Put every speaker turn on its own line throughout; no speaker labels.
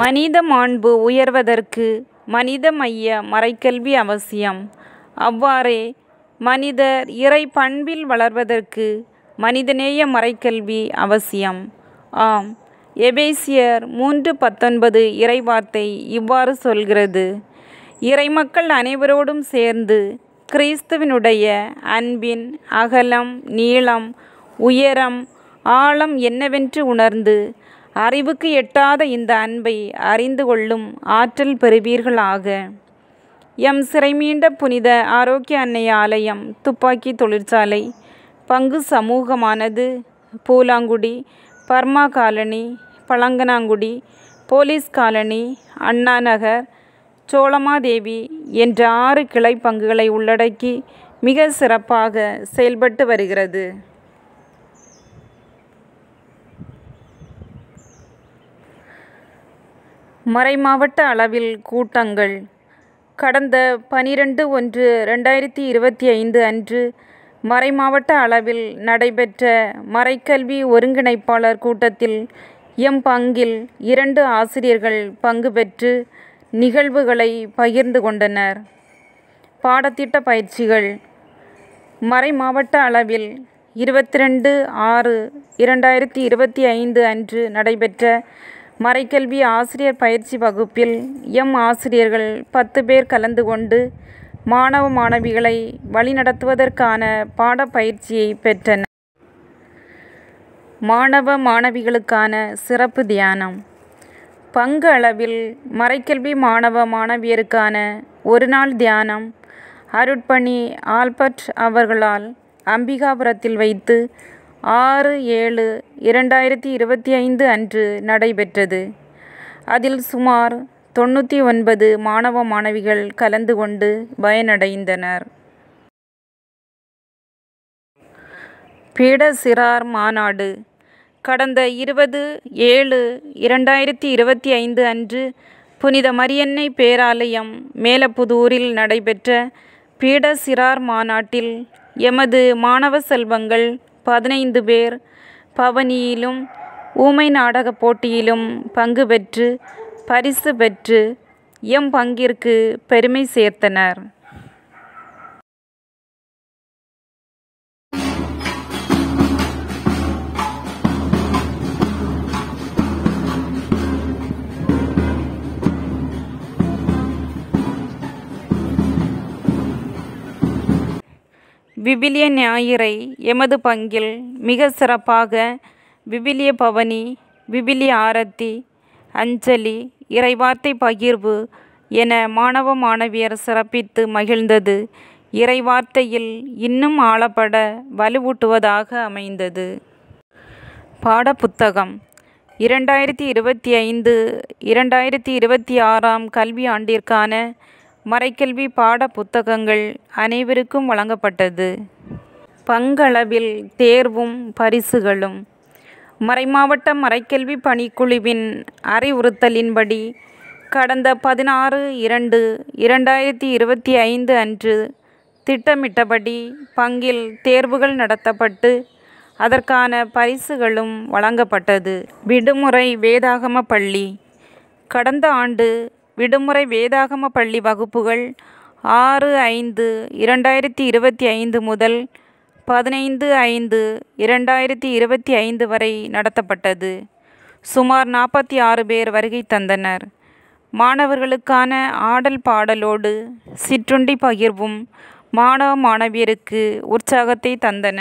மனித மாண்பு உயர்வதற்கு மனித மைய மறைக்கல்வி அவசியம். அவ்வாறே மனிதர் இறை பண்பில் வளர்வதற்கு மனிதநேய மறைக்கல்வி அவசியம். ஆம், எபேசியர் 3:19 இறைவார்த்தை இவ்வாறு சொல்கிறது: இறைமக்கள் அனைவரோடும் சேர்ந்து கிறிஸ்துவினுடைய அன்பின் அகலம், நீளம், உயரம், ஆழம் என்னவென்று உணர்ந்து அறிவுக்கு எட்டாத இந்த அன்பை அறிந்து கொள்ளும் ஆற்றல் பெறுவீர்களாக. எம் சிறைமீண்ட புனித ஆரோக்கிய அன்னை ஆலயம், துப்பாக்கி தொழிற்சாலை, பங்கு சமூகமானது Poolangudi, Burma colony, Pazhanganangudi, police colony, Anna Nagar, Cholamadevi என்ற 6 கிளை பங்குகளை உள்ளடக்கி மிக சிறப்பாக செயல்பட்டு வருகிறது. மறைமாவட்ட அளவில் கூட்டங்கள். கடந்த 12/1/2025 அன்று மறைமாவட்ட அளவில் நடைபெற்ற மறைக்கல்வி ஒருங்கிணைப்பாளர் கூட்டத்தில் எம் பங்கில் 2 ஆசிரியர்கள் பங்கு பெற்று நிகழ்வுகளை பகிர்ந்து கொண்டனர். பாடத்திட்ட பயிற்சிகள். மறைமாவட்ட அளவில் 22/6/2025 அன்று நடைபெற்ற மறைக்கல்வி ஆசிரியர் பயிற்சி வகுப்பில் எம் ஆசிரியர்கள் 10 பேர் கலந்து கொண்டு மாணவ மாணவிகளை வழிநடத்துவதற்கான பாடப்பயிற்சியை பெற்றனர். மாணவ மாணவிகளுக்கான சிறப்பு தியானம். பங்கு அளவில் மறைக்கல்வி மாணவ மாணவியருக்கான ஒருநாள் தியானம் அருட்பணி ஆல்பர்ட் அவர்களால் அம்பிகாபுரத்தில் வைத்து 6/7/2025 அன்று நடைபெற்றது. அதில் சுமார் 99 மாணவ மாணவிகள் கலந்து கொண்டு பயனடைந்தனர். பீட சிறார் மாநாடு. கடந்த 20/7/2025 அன்று புனித மரியன்னை பேராலயம் மேலப்புதூரில் நடைபெற்ற பீட சிறார் மாநாட்டில் எமது மாணவ செல்வங்கள் 15 பேர் பவனியிலும் ஊமை நாடகப் போட்டியிலும் பங்கு பெற்று பரிசு பெற்று எம் பங்கிற்கு பெருமை சேர்த்தனர். விவிலிய ஞாயிறை எமது பங்கில் மிக சிறப்பாக விவிலிய பவனி, விவிலிய ஆரத்தி, அஞ்சலி, இறைவார்த்தை பகிர்வு என மாணவ மாணவியர் சிறப்பித்து மகிழ்ந்தது இறைவார்த்தையில் இன்னும் ஆழப்பட வலுவூட்டுவதாக அமைந்தது. பாடப்புத்தகம். 2025/2026 கல்வி ஆண்டிற்கான மறைக்கல்வி பாட புத்தகங்கள் அனைவருக்கும் வழங்கப்பட்டது. பங்களவில் தேர்வும் பரிசுகளும். மறைமாவட்ட மறைக்கல்வி பணிக்குழுவின் அறிவுறுத்தலின்படி கடந்த 16/2/2025 அன்று திட்டமிட்டபடி பங்கில் தேர்வுகள் நடத்தப்பட்டு அதற்கான பரிசுகளும் வழங்கப்பட்டது. விடுமுறை வேதாகம பள்ளி. கடந்த ஆண்டு விடுமுறை வேதாகம பள்ளி வகுப்புகள் 6/5/2025 முதல் 15/5/2025 வரை நடத்தப்பட்டது. சுமார் 46 பேர் வருகை தந்தனர். மாணவர்களுக்கான ஆடல் பாடலோடு சிற்றுண்டி பகிர்வும் மாணவ மாணவியருக்கு உற்சாகத்தை தந்தன.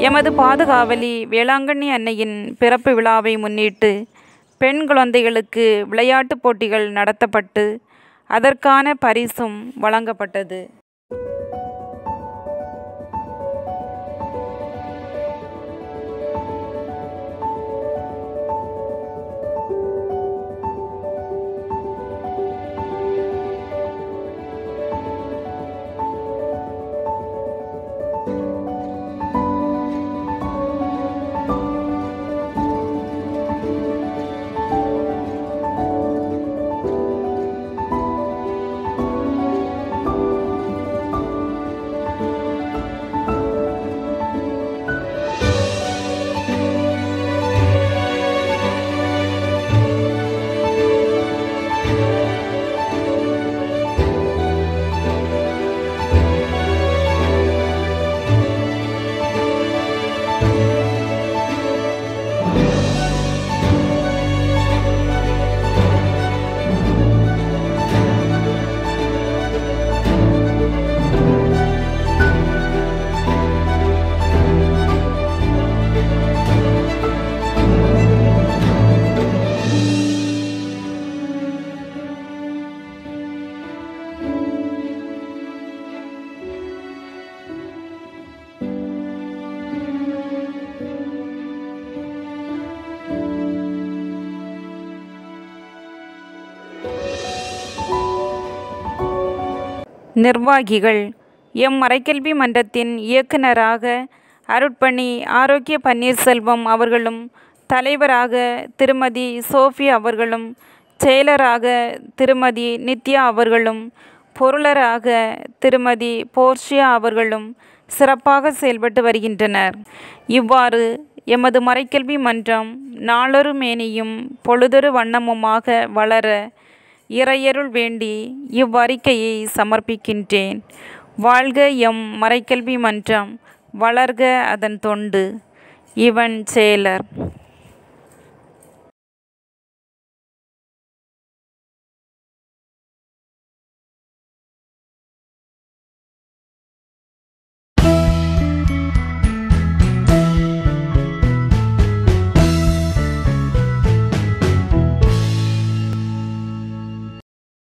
எமது பாதுகாவலி வேளாங்கண்ணி அன்னையின் பிறப்பு விழாவை முன்னிட்டு பெண் குழந்தைகளுக்கு விளையாட்டுப் போட்டிகள் நடத்தப்பட்டு அதற்கான பரிசும் வழங்கப்பட்டது. நிர்வாகிகள். எம் மறைக்கல்வி மன்றத்தின் இயக்குநராக அருட்பணி ஆரோக்கிய பன்னீர்செல்வம் அவர்களும், தலைவராக திருமதி சோஃபி அவர்களும், செயலராக திருமதி நித்யா அவர்களும், பொருளராக திருமதி போர்ஷியா அவர்களும் சிறப்பாக செயல்பட்டு வருகின்றனர். இவ்வாறு எமது மறைக்கல்வி மன்றம் நாளொரு மேனியும் பொழுதொரு வண்ணமுமாக வளர இறையருள் வேண்டி இவ்வறிக்கையை சமர்ப்பிக்கின்றேன். வாழ்க எம் மறைக்கல்வி மன்றம், வளர்க அதன் தொண்டு. இவன் செயலர்.